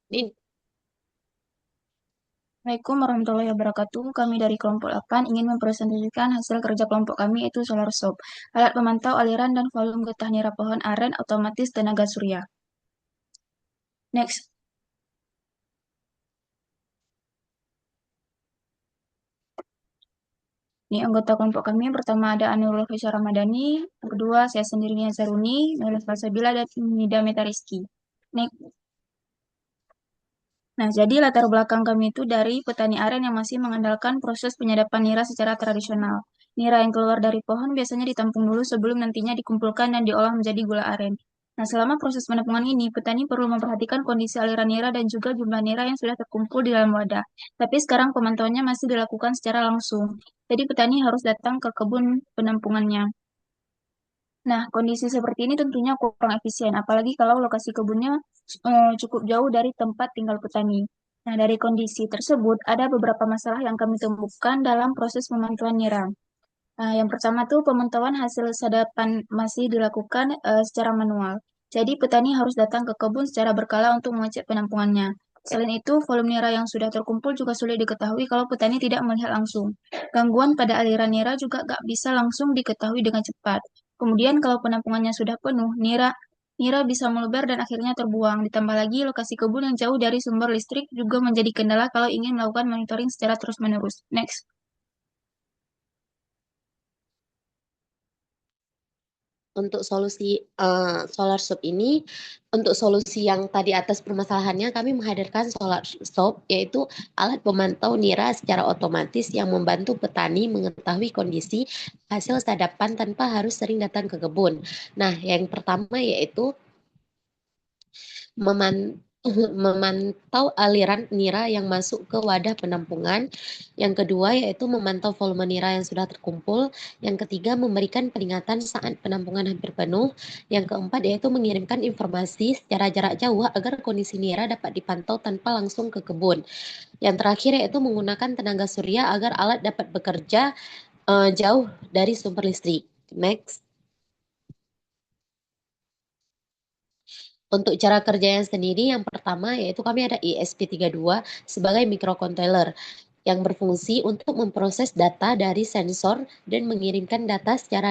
Ini Assalamualaikum warahmatullahi wabarakatuh. Kami dari kelompok 8 ingin mempresentasikan hasil kerja kelompok kami yaitu Solar Shop, alat pemantau aliran dan volume getah nira pohon aren otomatis tenaga surya. Next, ini anggota kelompok kami. Yang pertama ada Anurul Hisya Ramadhani, yang kedua saya sendiri Nia Zaruni, Melis Falsabila, dan Nida Metariski. Next. Nah, jadi latar belakang kami itu dari petani aren yang masih mengandalkan proses penyadapan nira secara tradisional. Nira yang keluar dari pohon biasanya ditampung dulu sebelum nantinya dikumpulkan dan diolah menjadi gula aren. Nah, selama proses penampungan ini, petani perlu memperhatikan kondisi aliran nira dan juga jumlah nira yang sudah terkumpul di dalam wadah. Tapi sekarang pemantauannya masih dilakukan secara langsung. Jadi petani harus datang ke kebun penampungannya. Nah, kondisi seperti ini tentunya kurang efisien, apalagi kalau lokasi kebunnya cukup jauh dari tempat tinggal petani. Nah, dari kondisi tersebut, ada beberapa masalah yang kami temukan dalam proses pemantauan nira. Nah, yang pertama tuh pemantauan hasil sadapan masih dilakukan secara manual. Jadi, petani harus datang ke kebun secara berkala untuk mengecek penampungannya. Selain itu, volume nira yang sudah terkumpul juga sulit diketahui kalau petani tidak melihat langsung. Gangguan pada aliran nira juga nggak bisa langsung diketahui dengan cepat. Kemudian, kalau penampungannya sudah penuh, nira bisa meluber dan akhirnya terbuang. Ditambah lagi, lokasi kebun yang jauh dari sumber listrik juga menjadi kendala kalau ingin melakukan monitoring secara terus-menerus. Next. untuk solusi solar shop ini, untuk solusi yang tadi atas permasalahannya, kami menghadirkan solar shop, yaitu alat pemantau nira secara otomatis yang membantu petani mengetahui kondisi hasil sadapan tanpa harus sering datang ke kebun. Nah, yang pertama yaitu meman- memantau aliran nira yang masuk ke wadah penampungan. Yang kedua yaitu memantau volume nira yang sudah terkumpul. Yang ketiga memberikan peringatan saat penampungan hampir penuh. Yang keempat yaitu mengirimkan informasi secara jarak jauh agar kondisi nira dapat dipantau tanpa langsung ke kebun. Yang terakhir yaitu menggunakan tenaga surya agar alat dapat bekerja jauh dari sumber listrik. Next. Untuk cara kerjanya sendiri, yang pertama yaitu kami ada ESP32 sebagai microcontroller yang berfungsi untuk memproses data dari sensor dan mengirimkan data secara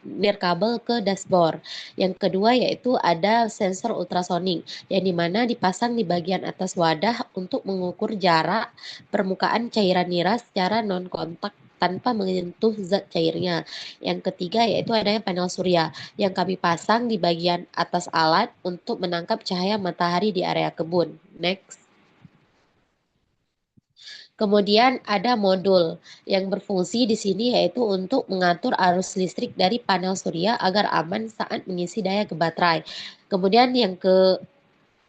nirkabel ke dashboard. Yang kedua yaitu ada sensor ultrasonik yang dimana dipasang di bagian atas wadah untuk mengukur jarak permukaan cairan nira secara non-kontak tanpa menyentuh zat cairnya. Yang ketiga yaitu adanya panel surya yang kami pasang di bagian atas alat untuk menangkap cahaya matahari di area kebun. Next. Kemudian ada modul yang berfungsi di sini yaitu untuk mengatur arus listrik dari panel surya agar aman saat mengisi daya ke baterai. Kemudian yang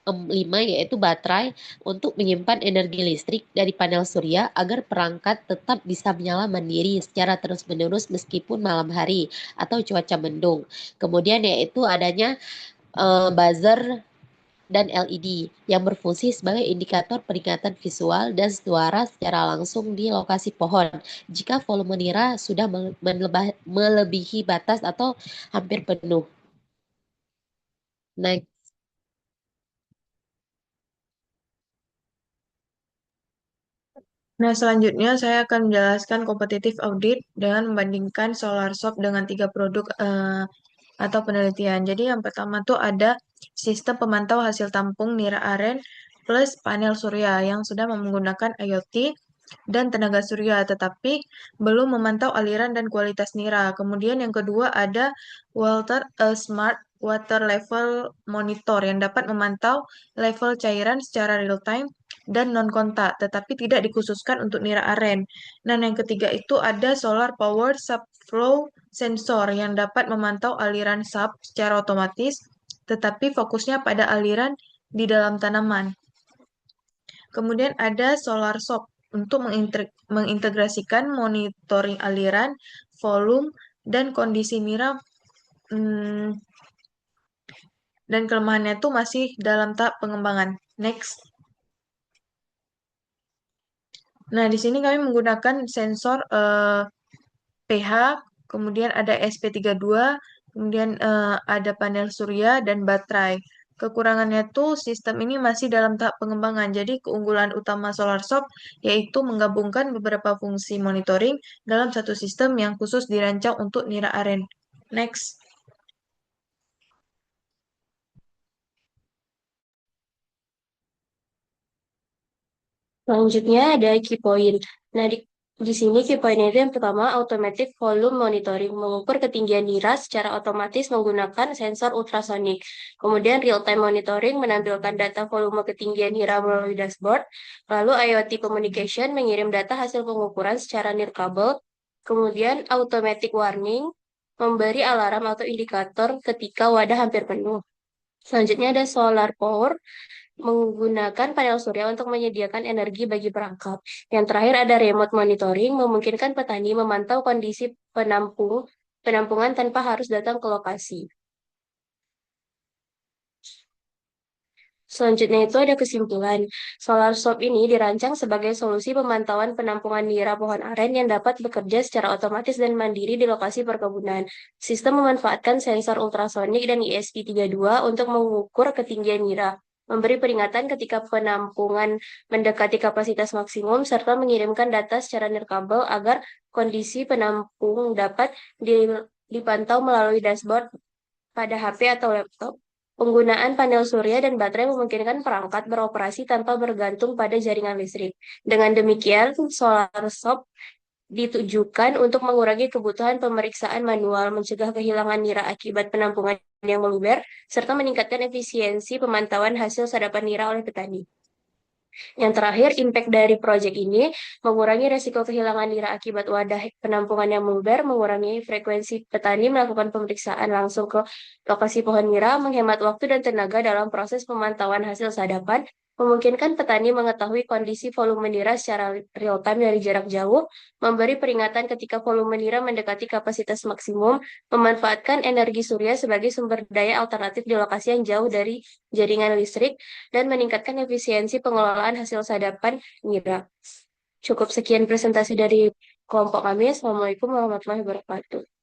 kelima yaitu baterai untuk menyimpan energi listrik dari panel surya agar perangkat tetap bisa menyala mandiri secara terus-menerus meskipun malam hari atau cuaca mendung. Kemudian yaitu adanya buzzer dan LED yang berfungsi sebagai indikator peringatan visual dan suara secara langsung di lokasi pohon jika volume nira sudah melebihi batas atau hampir penuh. Next. Nah, selanjutnya saya akan menjelaskan kompetitif audit dengan membandingkan Solar Shop dengan tiga produk atau penelitian. Jadi yang pertama tuh ada sistem pemantau hasil tampung nira aren plus panel surya yang sudah menggunakan IoT dan tenaga surya, tetapi belum memantau aliran dan kualitas nira. Kemudian yang kedua ada Walter Smart Water Level Monitor yang dapat memantau level cairan secara real time dan non kontak, tetapi tidak dikhususkan untuk nira aren. Dan yang ketiga itu ada Solar Power Subflow Sensor yang dapat memantau aliran sub secara otomatis, tetapi fokusnya pada aliran di dalam tanaman. Kemudian ada Solar Shop untuk mengintegrasikan monitoring aliran, volume, dan kondisi nira, hmm, dan kelemahannya itu masih dalam tahap pengembangan. Next. Nah, di sini kami menggunakan sensor pH, kemudian ada SP32, kemudian ada panel surya dan baterai. Kekurangannya tuh sistem ini masih dalam tahap pengembangan. Jadi keunggulan utama SolarSOP yaitu menggabungkan beberapa fungsi monitoring dalam satu sistem yang khusus dirancang untuk nira aren. Next. Selanjutnya ada key point. Nah, di sini key point itu yang pertama, automatic volume monitoring, mengukur ketinggian nira secara otomatis menggunakan sensor ultrasonik. Kemudian real-time monitoring, menampilkan data volume ketinggian nira melalui dashboard. Lalu IoT communication, mengirim data hasil pengukuran secara nirkabel. Kemudian automatic warning, memberi alarm atau indikator ketika wadah hampir penuh. Selanjutnya ada solar power, menggunakan panel surya untuk menyediakan energi bagi perangkap. Yang terakhir ada remote monitoring, memungkinkan petani memantau kondisi penampungan tanpa harus datang ke lokasi. Selanjutnya itu ada kesimpulan. SolarSOP ini dirancang sebagai solusi pemantauan penampungan nira pohon aren yang dapat bekerja secara otomatis dan mandiri di lokasi perkebunan. Sistem memanfaatkan sensor ultrasonik dan ESP32 untuk mengukur ketinggian nira, memberi peringatan ketika penampungan mendekati kapasitas maksimum, serta mengirimkan data secara nirkabel agar kondisi penampung dapat dipantau melalui dashboard pada HP atau laptop. Penggunaan panel surya dan baterai memungkinkan perangkat beroperasi tanpa bergantung pada jaringan listrik. Dengan demikian, SolarSOP ditujukan untuk mengurangi kebutuhan pemeriksaan manual, mencegah kehilangan nira akibat penampungan yang meluber, serta meningkatkan efisiensi pemantauan hasil sadapan nira oleh petani. Yang terakhir, impact dari proyek ini mengurangi resiko kehilangan nira akibat wadah penampungan yang meluber, mengurangi frekuensi petani melakukan pemeriksaan langsung ke lokasi pohon nira, menghemat waktu dan tenaga dalam proses pemantauan hasil sadapan, memungkinkan petani mengetahui kondisi volume nira secara real-time dari jarak jauh, memberi peringatan ketika volume nira mendekati kapasitas maksimum, memanfaatkan energi surya sebagai sumber daya alternatif di lokasi yang jauh dari jaringan listrik, dan meningkatkan efisiensi pengelolaan hasil sadapan nira. Cukup sekian presentasi dari kelompok kami. Assalamualaikum warahmatullahi wabarakatuh.